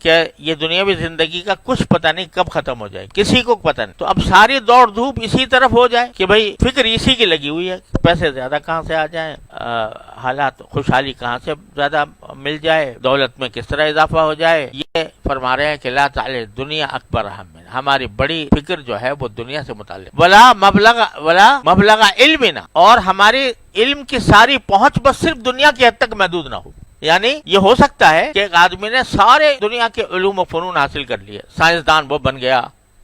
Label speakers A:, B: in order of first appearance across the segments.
A: کہ یہ دنیاوی زندگی کا کچھ پتہ نہیں کب ختم ہو جائے، کسی کو پتہ نہیں. تو اب ساری دوڑ دھوپ اسی طرف ہو جائے کہ بھائی فکر اسی کی لگی ہوئی ہے، پیسے زیادہ کہاں سے آ جائیں، حالات خوشحالی کہاں سے زیادہ مل جائے، دولت میں کس طرح اضافہ ہو جائے. یہ فرما رہے ہیں کہ لا تعالی دنیا اکبر ہم، ہماری بڑی فکر جو ہے وہ دنیا سے متعلق. ولا مبلغ علمنا، اور ہماری علم کی ساری پہنچ بس صرف دنیا کی حد تک محدود نہ ہو. یعنی یہ ہو سکتا ہے کہ ایک آدمی نے سارے دنیا کے علوم و فنون حاصل کر لیے، سائنسدان وہ بن گیا،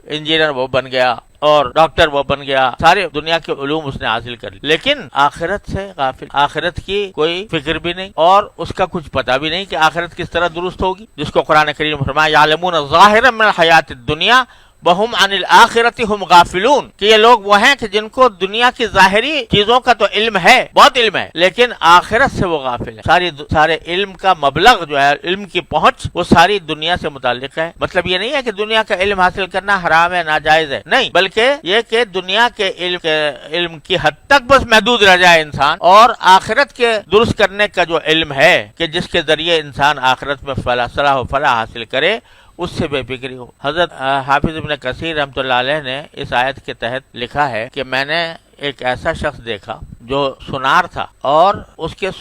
A: انجینئر وہ بن گیا، اور ڈاکٹر وہ بن گیا، سارے دنیا کے علوم اس نے حاصل کر لی، لیکن آخرت سے غافل، آخرت کی کوئی فکر بھی نہیں اور اس کا کچھ پتہ بھی نہیں کہ آخرت کس طرح درست ہوگی، جس کو قرآن کریم فرمایا یعلمون ظاہرا من الحیات الدنیا وہم عن الآخرۃ ہم غافلون، کہ یہ لوگ وہ ہیں کہ جن کو دنیا کی ظاہری چیزوں کا تو علم ہے، بہت علم ہے، لیکن آخرت سے وہ غافل ہے. سارے علم کا مبلغ جو ہے، علم کی پہنچ، وہ ساری دنیا سے متعلق ہے. مطلب یہ نہیں ہے کہ دنیا کا علم حاصل کرنا حرام ہے، ناجائز ہے، نہیں، بلکہ یہ کہ دنیا کے علم کی حد تک بس محدود رہ جائے انسان، اور آخرت کے درست کرنے کا جو علم ہے کہ جس کے ذریعے انسان آخرت میں صلاح و فلاح حاصل کرے، اس سے بے فکری ہو. حضرت حافظ ابن کثیر رحمۃ اللہ علیہ نے اس آیت کے تحت لکھا ہے کہ میں نے ایک ایسا شخص دیکھا جو سونار تھا، اور اس کے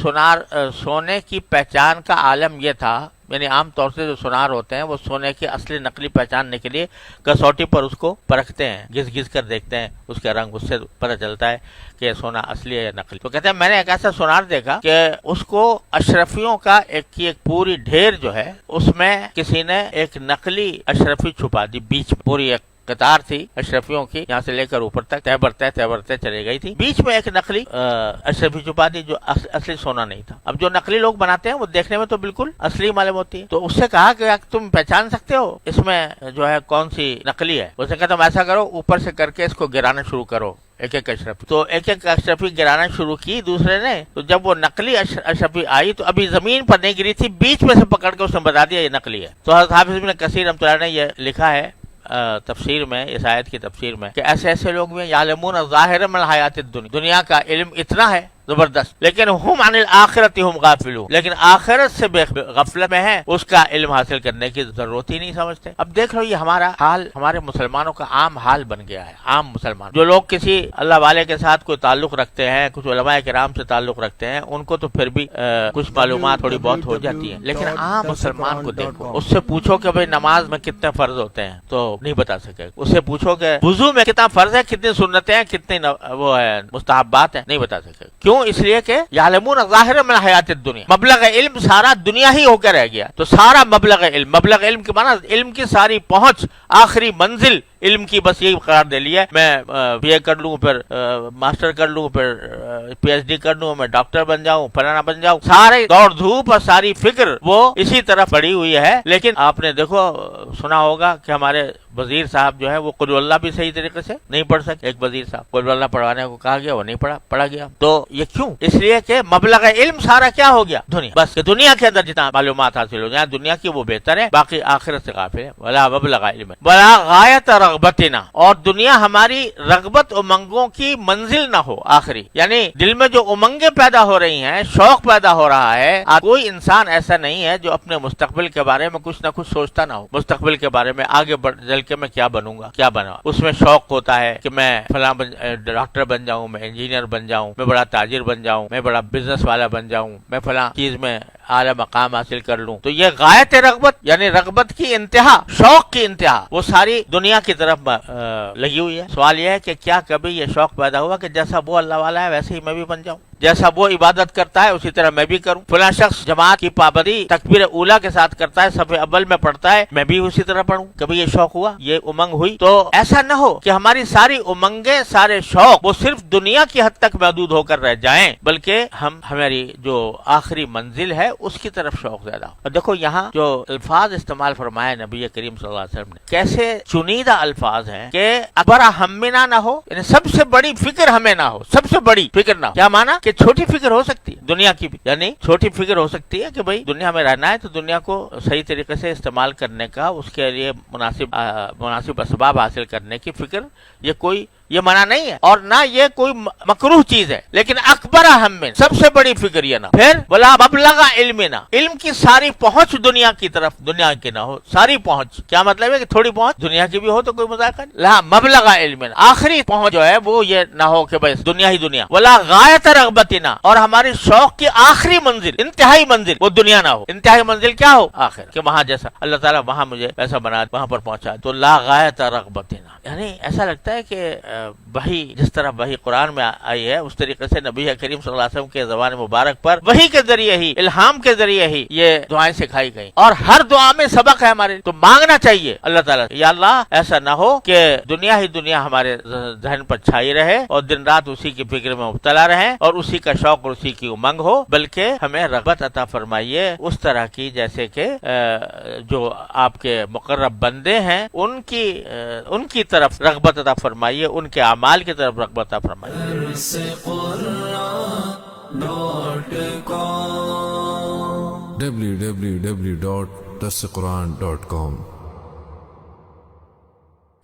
A: سونے کی پہچان کا عالم یہ تھا، یعنی عام طور سے جو سونار ہوتے ہیں وہ سونے کی اصلی نقلی پہچاننے کے لیے کسوٹی پر اس کو پرکھتے ہیں، گھس کر دیکھتے ہیں اس کا رنگ، اس سے پتہ چلتا ہے کہ سونا اصلی ہے یا نقلی. تو کہتے ہیں میں نے ایک ایسا سونار دیکھا کہ اس کو اشرفیوں کا ایک پوری ڈھیر جو ہے، اس میں کسی نے ایک نقلی اشرفی چھپا دی، بیچ میں پوری ایک قطار تھی اشرفیوں کی، یہاں سے لے کر اوپر تک تہ برتے چلے گئی تھی، بیچ میں ایک نقلی اشرفی چھپا دی جو اصلی سونا نہیں تھا. اب جو نقلی لوگ بناتے ہیں وہ دیکھنے میں تو بالکل اصلی معلوم ہوتی ہے. تو اس سے کہا کہ تم پہچان سکتے ہو اس میں جو ہے کون سی نقلی ہے؟ اس نے کہا تم ایسا کرو، اوپر سے کر کے اس کو گرانا شروع کرو، ایک ایک اشرفی. تو ایک ایک اشرفی گرانا شروع کی دوسرے نے. تو جب وہ نقلی اشرفی آئی تو ابھی زمین پر نہیں گری تھی، بیچ میں سے پکڑ کے اس نے بتا دیا یہ نقلی ہے. تو حضرت حافظ ابن کثیر رحمۃ اللہ نے یہ لکھا ہے تفسیر میں، اس آیت کی تفسیر میں، کہ ایسے لوگ بھی یعلمون ظاہرا من الحیات الدنیا، دنیا کا علم اتنا ہے زبردست، لیکن ہم عن الآخرۃ ہم غافلون، لیکن آخرت سے بے غفلت میں ہیں، اس کا علم حاصل کرنے کی ضرورت ہی نہیں سمجھتے. اب دیکھ لو یہ ہمارا حال، ہمارے مسلمانوں کا عام حال بن گیا ہے. عام مسلمان جو لوگ کسی اللہ والے کے ساتھ کوئی تعلق رکھتے ہیں، کچھ علماء کرام سے تعلق رکھتے ہیں، ان کو تو پھر بھی کچھ معلومات تھوڑی بہت ہو جاتی ہیں، لیکن عام مسلمان کو دیکھو، اس سے پوچھو کہ بھئی نماز میں کتنے فرض ہوتے ہیں تو نہیں بتا سکے. اس سے پوچھو کہ وضو میں کتنا فرض ہے، کتنی سنتیں ہیں، کتنے وہ ہے مستحبات ہیں، نہیں بتا سکے. کیوں؟ اس لیے کہ یعلمون ظاہرا من الحیات الدنیا، مبلغ علم سارا دنیا ہی ہو کے رہ گیا. تو سارا مبلغ علم کے معنی علم کی ساری پہنچ، آخری منزل علم کی بس یہی قرار دے لیا ہے، میں بی اے کر لوں، پھر ماسٹر کر لوں، پھر پی ایچ ڈی کر لوں، میں ڈاکٹر بن جاؤں، فلانا بن جاؤں. سارے دوڑ دھوپ اور ساری فکر وہ اسی طرف پڑی ہوئی ہے. لیکن آپ نے دیکھو سنا ہوگا کہ ہمارے وزیر صاحب جو ہے وہ قل اللہ بھی صحیح طریقے سے نہیں پڑھ سکتے. ایک وزیر صاحب قل اللہ پڑھوانے کو کہا گیا، وہ نہیں پڑھا گیا. تو یہ کیوں؟ اس لیے کہ مبلغ علم سارا کیا ہو گیا؟ دنیا. بس کہ دنیا کے اندر جتنا معلومات حاصل ہو جائیں دنیا کی وہ بہتر ہے، باقی آخرت سے غافل ہے. ولا مبلغ علم ولا غایت رغبتنا، اور دنیا ہماری رغبت امنگوں کی منزل نہ ہو آخری. یعنی دل میں جو امنگیں پیدا ہو رہی ہیں، شوق پیدا ہو رہا ہے، کوئی انسان ایسا نہیں ہے جو اپنے مستقبل کے بارے میں کچھ نہ کچھ سوچتا نہ ہو. مستقبل کے بارے میں آگے چل کے میں کیا بنوں گا، کیا بنا، اس میں شوق ہوتا ہے کہ میں فلاں ڈاکٹر بن جاؤں، میں انجینئر بن جاؤں، میں بڑا تاجر بن جاؤں، میں بڑا بزنس والا بن جاؤں، میں فلاں چیز میں اعلی مقام حاصل کر لوں. تو یہ غایت رغبت، یعنی رغبت کی انتہا، شوق کی انتہا، وہ ساری دنیا کی طرف لگی ہوئی ہے. سوال یہ ہے کہ کیا کبھی یہ شوق پیدا ہوا کہ جیسا وہ اللہ والا ہے ویسے ہی میں بھی بن جاؤں، جیسا وہ عبادت کرتا ہے اسی طرح میں بھی کروں، فلاں شخص جماعت کی پابندی تکبیر اولیٰ کے ساتھ کرتا ہے، صف اول میں پڑھتا ہے، میں بھی اسی طرح پڑھوں. کبھی یہ شوق ہوا، یہ امنگ ہوئی؟ تو ایسا نہ ہو کہ ہماری ساری امنگیں، سارے شوق وہ صرف دنیا کی حد تک محدود ہو کر رہ جائیں، بلکہ ہماری جو آخری منزل ہے اس کی طرف شوق زیادہ ہو. اور دیکھو یہاں جو الفاظ استعمال فرمائے نبی کریم صلی اللہ علیہ وسلم نے، کیسے چنیدہ الفاظ ہیں کہ بڑا ہمنا نہ ہو، یعنی سب سے بڑی فکر ہمیں نہ ہو، سب سے بڑی فکر نہ ہو. کیا مانا؟ کہ چھوٹی فکر ہو سکتی ہے دنیا کی بھی، یعنی چھوٹی فکر ہو سکتی ہے کہ بھئی دنیا میں رہنا ہے تو دنیا کو صحیح طریقے سے استعمال کرنے کا، اس کے لیے مناسب اسباب حاصل کرنے کی فکر، یہ کوئی یہ منع نہیں ہے اور نہ یہ کوئی مکروہ چیز ہے، لیکن اکبر اہم سب سے بڑی فکر یہ نہ، پھر بلا مبلغ علمنا، علم کی ساری پہنچ دنیا کی طرف، دنیا کی نہ ہو، ساری پہنچ، کیا مطلب ہے کہ تھوڑی پہنچ دنیا کی بھی ہو تو کوئی مذاق نہیں، لا مبلغ علمنا، آخری پہنچ جو ہے وہ یہ نہ ہو کہ بس دنیا ہی دنیا، ولا غایت رغبتنا، اور ہماری شوق کی آخری منزل، انتہائی منزل وہ دنیا نہ ہو، انتہائی منزل کیا ہو؟ آخر، کہ وہاں جیسا اللہ تعالیٰ وہاں مجھے ایسا بنا وہاں پر پہنچا، تو لا غایت رغبتنا، یعنی ایسا لگتا ہے کہ وحی جس طرح وحی قرآن میں آئی ہے اس طریقے سے نبی کریم صلی اللہ علیہ وسلم کے زبان مبارک پر وحی کے ذریعے ہی، الہام کے ذریعے ہی یہ دعائیں سکھائی گئی، اور ہر دعا میں سبق ہے ہمارے، تو مانگنا چاہیے اللہ تعالیٰ سے، یا اللہ ایسا نہ ہو کہ دنیا ہی دنیا ہمارے ذہن پر چھائی رہے اور دن رات اسی کی فکر میں مبتلا رہیں اور اسی کا شوق اور اسی کی امنگ ہو، بلکہ ہمیں رغبت عطا فرمائیے اس طرح کی جیسے کہ جو آپ کے مقرب بندے ہیں ان کی طرف رغبت عطا فرمائیے، ان کے اعمال کی طرف رغبت عطا فرمائیے۔
B: www.darsequran.com